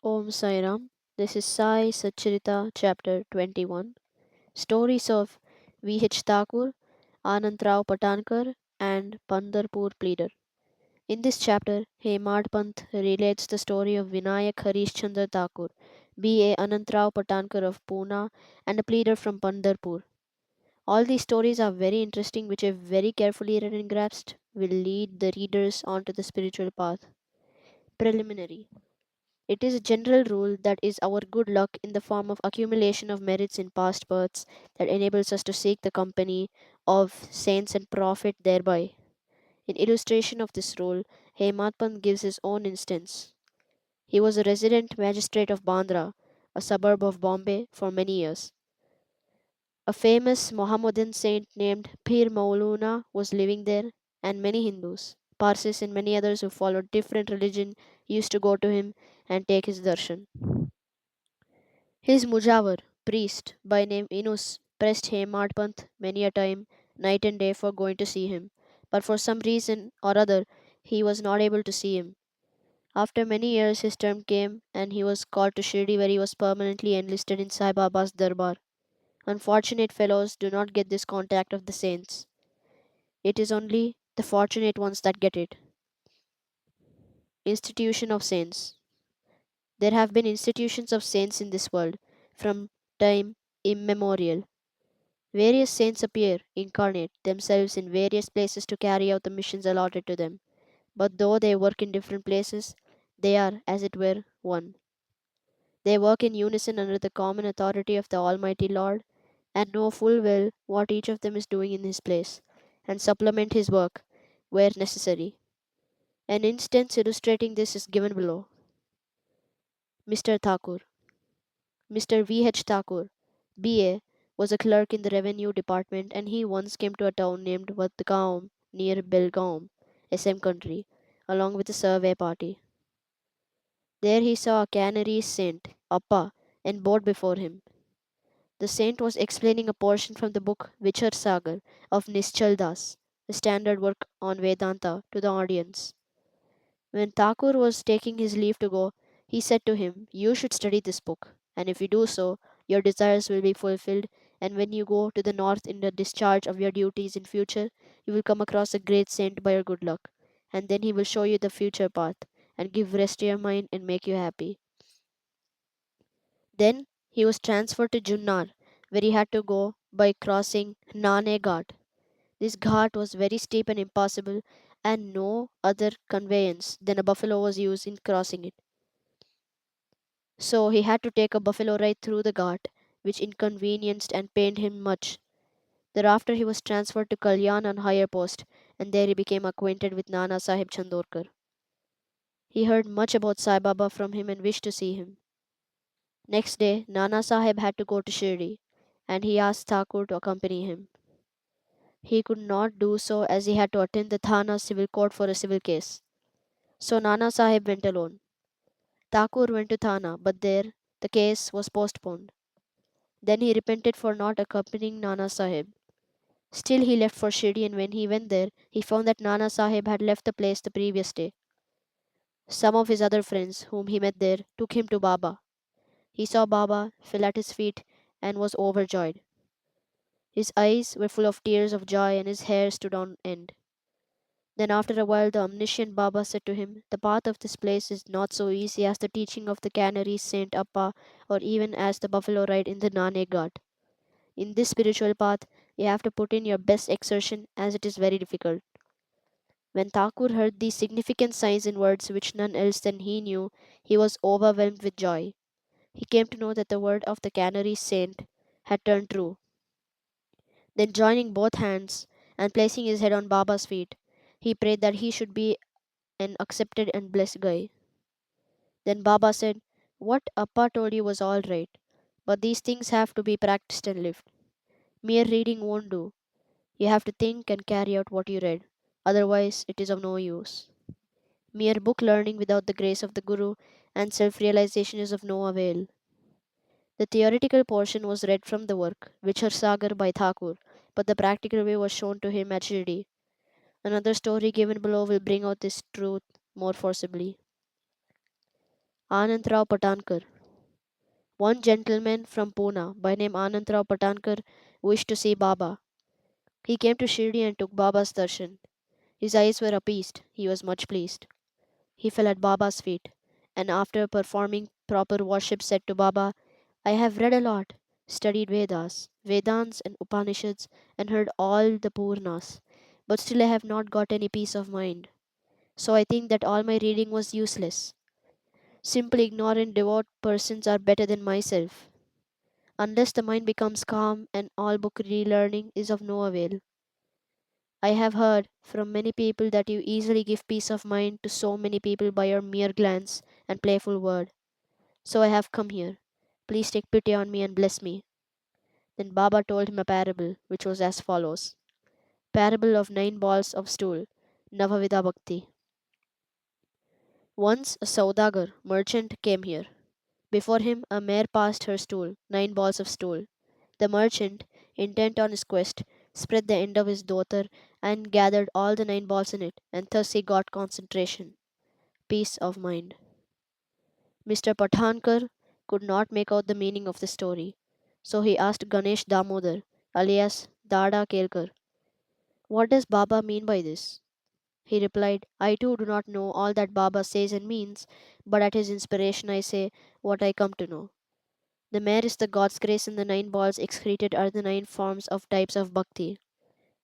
Om Sairam. This is Sai Satcharitra, chapter 21. Stories of V.H. Thakur, Anantrao Patankar, and Pandarpur Pleader. In this chapter, Hemad Pant relates the story of Vinayak Harish Chandra Thakur, B.A. Anantrao Patankar of Pune, and a pleader from Pandarpur. All these stories are very interesting, which, if very carefully read and grasped, will lead the readers onto the spiritual path. Preliminary. It is a general rule that is our good luck in the form of accumulation of merits in past births that enables us to seek the company of saints and profit thereby. In illustration of this rule, Hematpant gives his own instance. He was a resident magistrate of Bandra, a suburb of Bombay, for many years. A famous Mohammedan saint named Pir Mauluna was living there, and many Hindus, Parsis, and many others who followed different religion used to go to him and take his darshan. His Mujawar, priest, by name Inus, pressed Hemadpant many a time, night and day, for going to see him, but for some reason or other he was not able to see him. After many years his term came and he was called to Shirdi, where he was permanently enlisted in Sai Baba's Darbar. Unfortunate fellows do not get this contact of the saints. It is only the fortunate ones that get it. Institution of Saints. There have been institutions of saints in this world from time immemorial. Various saints appear, incarnate themselves in various places to carry out the missions allotted to them. But though they work in different places, they are, as it were, one. They work in unison under the common authority of the Almighty Lord, and know full well what each of them is doing in his place, and supplement his work where necessary. An instance illustrating this is given below. Mr. Thakur. Mr. V.H. Thakur, B.A., was a clerk in the revenue department, and he once came to a town named Vatgaon near Belgaum, SM country, along with a survey party. There he saw a Canary saint, Appa, and bowed before him. The saint was explaining a portion from the book Vichar Sagar of Nischal Das, a standard work on Vedanta, to the audience. When Thakur was taking his leave to go, he said to him, "You should study this book, and if you do so, your desires will be fulfilled, and when you go to the north in the discharge of your duties in future, you will come across a great saint by your good luck, and then he will show you the future path, and give rest to your mind and make you happy." Then he was transferred to Junnar, where he had to go by crossing Nane Ghat. This ghat was very steep and impassable, and no other conveyance than a buffalo was used in crossing it. So he had to take a buffalo ride through the ghat, which inconvenienced and pained him much. Thereafter he was transferred to Kalyan on higher post, and there he became acquainted with Nana Sahib Chandorkar. He heard much about Sai Baba from him and wished to see him. Next day, Nana Sahib had to go to Shirdi, and he asked Thakur to accompany him. He could not do so as he had to attend the Thana civil court for a civil case. So Nana Sahib went alone. Thakur went to Thana, but there the case was postponed. Then he repented for not accompanying Nana Sahib. Still he left for Shirdi, and when he went there, he found that Nana Sahib had left the place the previous day. Some of his other friends, whom he met there, took him to Baba. He saw Baba, fell at his feet, and was overjoyed. His eyes were full of tears of joy, and his hair stood on end. Then after a while the omniscient Baba said to him, "The path of this place is not so easy as the teaching of the Canary Saint Appa, or even as the buffalo ride in the Nane Ghat. In this spiritual path, you have to put in your best exertion, as it is very difficult." When Thakur heard these significant signs in words which none else than he knew, he was overwhelmed with joy. He came to know that the word of the Canary Saint had turned true. Then joining both hands and placing his head on Baba's feet, he prayed that he should be an accepted and blessed guy. Then Baba said, "What Appa told you was all right, but these things have to be practiced and lived. Mere reading won't do. You have to think and carry out what you read. Otherwise, it is of no use. Mere book learning without the grace of the Guru and self realization is of no avail." The theoretical portion was read from the work, Vichar Sagar by Thakur, but the practical way was shown to him at Shirdi. Another story given below will bring out this truth more forcibly. Anantrao Patankar. One gentleman from Pune by name Anantrao Patankar wished to see Baba. He came to Shirdi and took Baba's darshan. His eyes were appeased. He was much pleased. He fell at Baba's feet, and after performing proper worship said to Baba, I have read a lot, studied Vedas, Vedants and Upanishads, and heard all the Purnas, but still I have not got any peace of mind. So I think that all my reading was useless. Simply ignorant devout persons are better than myself. Unless the mind becomes calm and all book relearning is of no avail. I have heard from many people that you easily give peace of mind to so many people by your mere glance and playful word. So I have come here. Please take pity on me and bless me. Then Baba told him a parable, which was as follows: Parable of 9 balls of stool, Navavida Bhakti. Once a Saudagar, merchant, came here. Before him a mare passed her stool, 9 balls of stool. The merchant, intent on his quest, spread the end of his dhotr and gathered all the 9 balls in it, and thus he got concentration, peace of mind. Mr. Pathankar could not make out the meaning of the story, so he asked Ganesh Damodar, alias Dada Kelkar, what does Baba mean by this? He replied, I too do not know all that Baba says and means, but at his inspiration I say what I come to know. The mare is the God's grace, and the 9 balls excreted are the 9 forms of types of bhakti: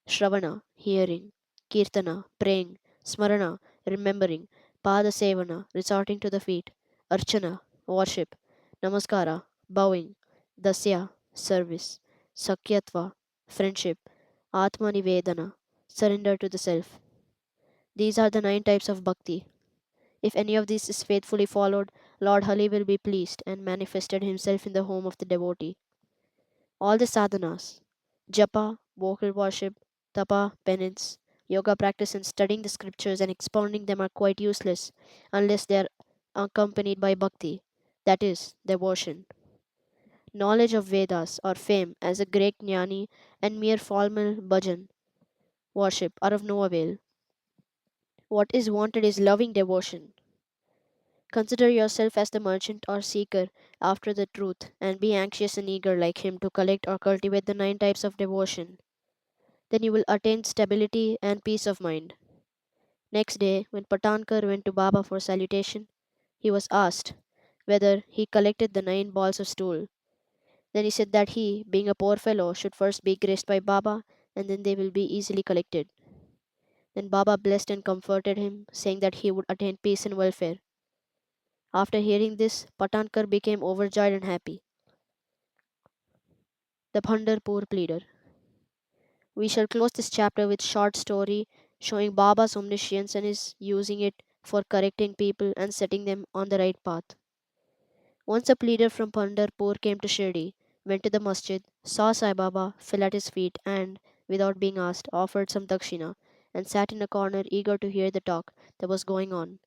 Shravana, hearing; Kirtana, praying; Smarana, remembering; Pada Sevana, resorting to the feet; Archana, worship; Namaskara, bowing; Dasya, service; Sakyatva, friendship; Atma Nivedana, surrender to the self. These are the 9 types of bhakti. If any of these is faithfully followed, Lord Hari will be pleased and manifested himself in the home of the devotee. All the sadhanas, japa, vocal worship, tapa, penance, yoga practice, and studying the scriptures and expounding them are quite useless unless they are accompanied by bhakti, that is, devotion. Knowledge of Vedas or fame as a great jnani and mere formal bhajan worship are of no avail. What is wanted is loving devotion. Consider yourself as the merchant or seeker after the truth, and be anxious and eager like him to collect or cultivate the 9 types of devotion. Then you will attain stability and peace of mind. Next day, when Patankar went to Baba for salutation, he was asked whether he collected the 9 balls of stool. Then he said that he, being a poor fellow, should first be graced by Baba, and then they will be easily collected. Then Baba blessed and comforted him, saying that he would attain peace and welfare. After hearing this, Patankar became overjoyed and happy. The Bhandarpur pleader. We shall close this chapter with short story showing Baba's omniscience and his using it for correcting people and setting them on the right path. Once a pleader from Pandharpur came to Shirdi, went to the masjid, saw Sai Baba, fell at his feet, and, without being asked, offered some dakshina, and sat in a corner eager to hear the talk that was going on.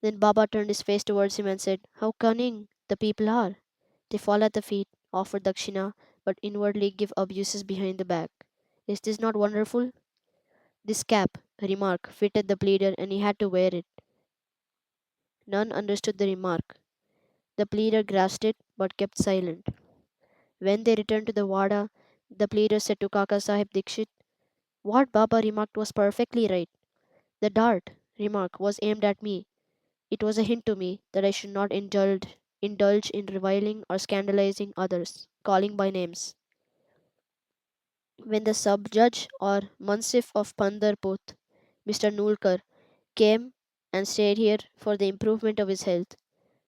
Then Baba turned his face towards him and said, How cunning the people are! They fall at the feet, offer dakshina, but inwardly give abuses behind the back. Is this not wonderful? This cap, remark, fitted the pleader and he had to wear it. None understood the remark. The pleader grasped it but kept silent. When they returned to the Wada, the pleader said to Kaka Sahib Dikshit, What Baba remarked was perfectly right. The dart, remark, was aimed at me. It was a hint to me that I should not indulge in reviling or scandalizing others, calling by names. When the sub-judge or Mansif of Pandarput, Mr. Nulkar, came and stayed here for the improvement of his health,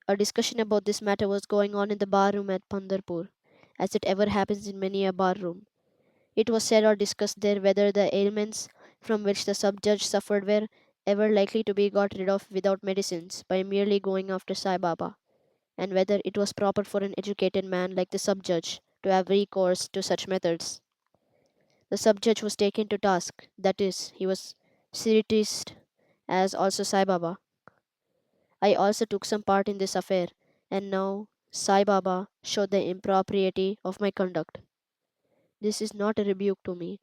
a discussion about this matter was going on in the bar room at Pandarpur, as it ever happens in many a bar room. It was said or discussed there whether the ailments from which the sub-judge suffered were ever likely to be got rid of without medicines by merely going after Sai Baba, and whether it was proper for an educated man like the sub-judge to have recourse to such methods. The sub-judge was taken to task, that is, he was spiritist as also Sai Baba. I also took some part in this affair, and now Sai Baba showed the impropriety of my conduct. This is not a rebuke to me,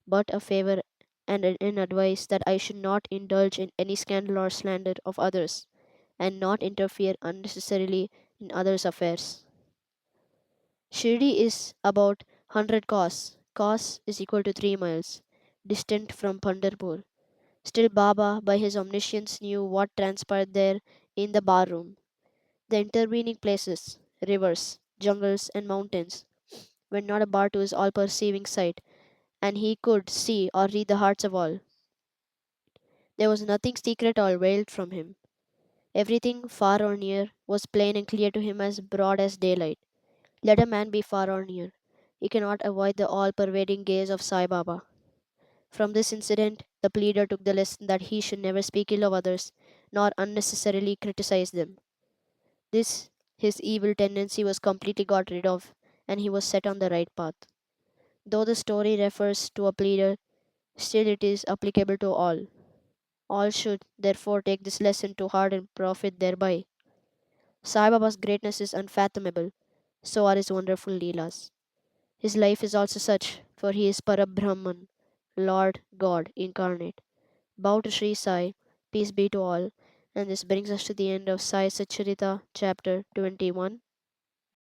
but a favor and an advice that I should not indulge in any scandal or slander of others, and not interfere unnecessarily in others' affairs. Shirdi is about 100 kos. Kos is equal to 3 miles, distant from Pandharpur. Still, Baba, by his omniscience, knew what transpired there in the bar room. The intervening places, rivers, jungles, and mountains, were not a bar to his all perceiving sight, and he could see or read the hearts of all. There was nothing secret or veiled from him. Everything, far or near, was plain and clear to him as broad as daylight. Let a man be far or near, he cannot avoid the all pervading gaze of Sai Baba. From this incident, the pleader took the lesson that he should never speak ill of others, nor unnecessarily criticize them. This, his evil tendency, was completely got rid of, and he was set on the right path. Though the story refers to a pleader, still it is applicable to all. All should, therefore, take this lesson to heart and profit thereby. Sai Baba's greatness is unfathomable, so are his wonderful Leelas. His life is also such, for he is Parabrahman, Lord God incarnate. Bow to Sri Sai, peace be to all, and this brings us to the end of Sai Satcharitra, chapter 21.